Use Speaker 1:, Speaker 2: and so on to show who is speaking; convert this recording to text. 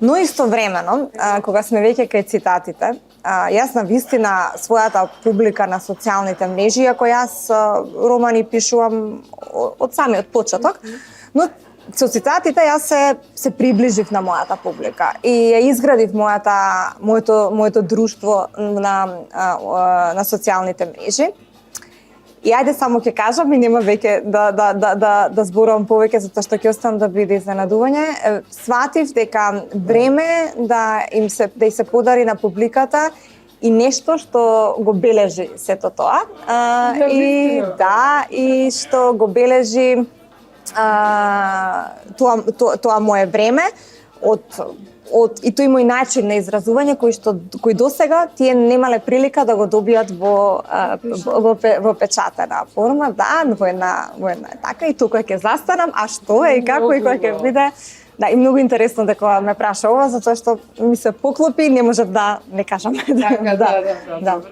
Speaker 1: Но истовремено, кога сме веќе кај цитатите, јас на вистина својата публика на социјалните мрежи, иако јас романи пишувам од самиот почеток, но со цитатите јас се приближив на мојата публика и ја изградив моето друштво на социјалните мрежи. И ајде само ќе кажам и нема веќе да зборувам повеќе затоа што ќе оставам да биде изненадување. Сватив дека време да им се подари на публиката и нешто што го бележи сето тоа. И што го бележи тоа мое време и тој мој начин на изразување кој досега тие немале прилика да го добијат во печатена форма, во една така и тука ќе застанам, а што е и како и кој ќе биде. Да, и многу интересно дека ме праша ова, затоа што ми се поклопи и не можев да не кажам.
Speaker 2: Да.